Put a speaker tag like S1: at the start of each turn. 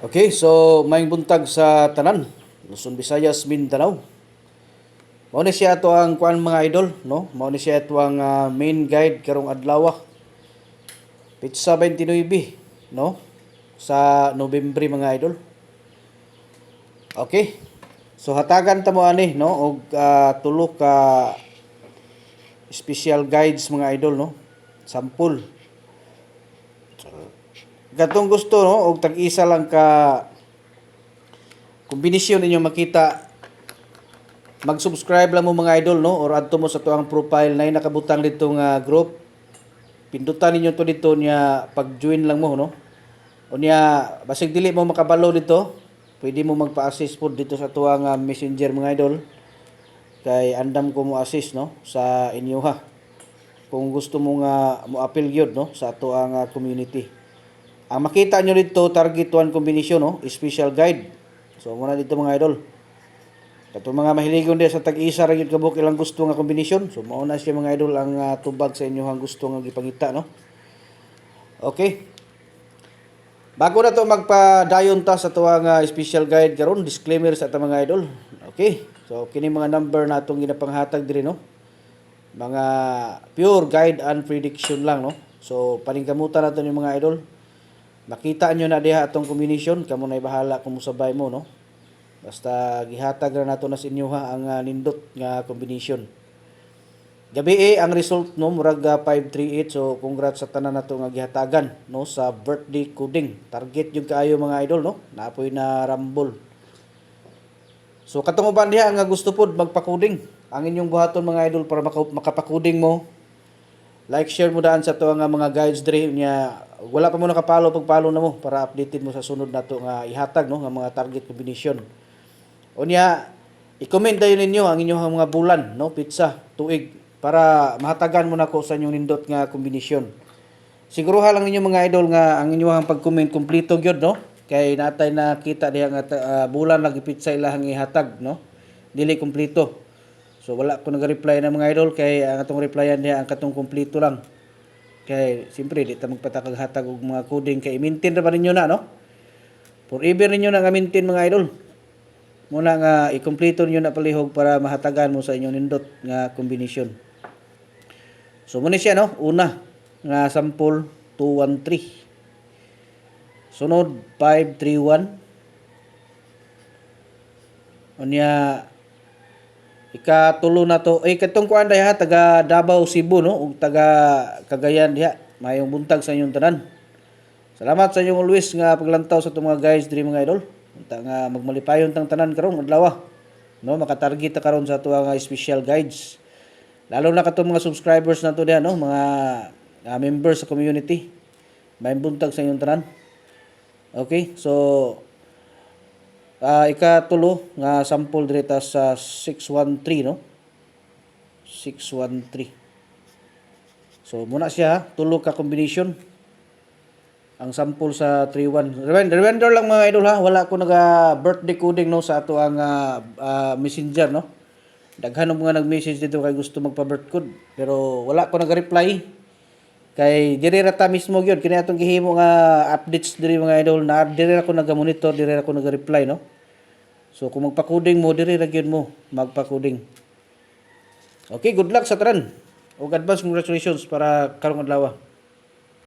S1: Okay, so maing buntag sa tanan, Luzon, Visayas, Mindanao. Mao ni siya ato ang kuan mga idol, no? Mao ni siya ato ang main guide karong adlaw, Pitsa 29, no? Sa Nobyembre mga idol. Okay. So hatagan ta mo ani, no? Og tulo ka special guides mga idol, no? Sampul. Katong gusto, no? Og tag-isa lang ka kombinasyon ninyo makita, mag-subscribe lang mo mga idol, no, or adto mo sa tuang profile na nakabutang dito nga group. Pindutan ninyo to dito niya, pag-join lang mo, no. O niya basig dili mo makabalo dito, pwede mo magpa-assist po dito sa tuang messenger mga idol. Kay andam ko mo assist, no, sa inyo ha. Kung gusto mo nga mo appeal gyud, no, sa tuang community. Ang makita nyo dito, target 1 combination, no, special guide. So muna dito mga idol. Katong mga mahiligon din sa tag-isa ra gyud kabuk ilang gusto nga kombinasyon. So mao na siya mga idol ang tubag sa inyo ang gusto nga gipangita, no. Okay. Bago na to magpadayon ta sa tuwang special guide karon, disclaimer sa ta mga idol. Okay. So kini mga number na atong ginapanghatag diri, no. Mga pure guide and prediction lang, no. So paningkamutan nato ni mga idol. Makita nyo na diha atong kombinasyon, kamo na bahala kung musabay mo, no. Basta gihatag ra nato na sa inyo ha ang nindot nga kombinasyon. Gabi ang result, no, murag 538. So congrats sa tanan nato nga gihatagan, no, sa birthday coding. Target jud kaayo mga idol, no. Naapoy na rumble. So katong uban diha nga gusto pod magpa-coding. Ang inyong buhaton mga idol para makapa-coding mo. Like, share mo daan sa to nga mga guides diri niya. Wala pa mo nakapalo, pag-follow na mo para updated mo sa sunod nato nga ihatag, no, nga mga target combination. O niya, i-comment dayon ninyo ang inyong mga bulan, no, pitsa, tuig, para mahatagan mo nako sa inyong nindot nga kombinasyon. Siguruha lang ninyo mga idol nga ang inyong pag-comment kompleto gyud, no, kay natay nakita diha nga bulan lagi pitsa ilahang ihatag, no, dili kompleto. So wala ko nag-reply na mga idol kay ang atong replyan niya ang katong kompleto lang. Kay siyempre di ta magpatakag hatag og mga coding kay maintain ra ba ninyo na, no? Forever ninyo na nga maintain mga idol. Muna nga i-kompleto niyo na palihog para mahatagan mo sa inyong nindot nga kombinasyon. So muna siya, no? Una nga sample 213. Sunod 531. Unya ikatulo na to, katong kuan diha taga Davao, Cebu, no, ug taga Cagayan diha. Mayong buntag sa inyong tanan. Salamat sa inyong always nga paglantaw sa itong mga guys diri mga idol. Unta nga magmalipayon tang tanan karong adlaw, no, makatarget ta karon sa ato nga special guides. Lalo na katong mga subscribers nato diha, no, mga members sa community. Mayong buntag sa inyong tanan. Okay, so ikatulo nga sample diri ta sa 613, no? 613. So muna siya, tulo ka combination. Ang sample sa 31. Reminder lang mga idol ha, wala ko naga birthday coding, no, sa ato ang messenger, no. Daghan mga nag-message dito kay gusto magpa-birth code, pero wala ko naga-reply. Kay diri ra ta mismo gyud kini atong gihimo nga updates diri mga idol, na diri ra ko naga-monitor, diri ra ko naga-reply, no. So kung magpa-coding mo diri ra gyud mo magpa-coding. Okay, good luck sa tanan. Ug advance congratulations para karong adlaw.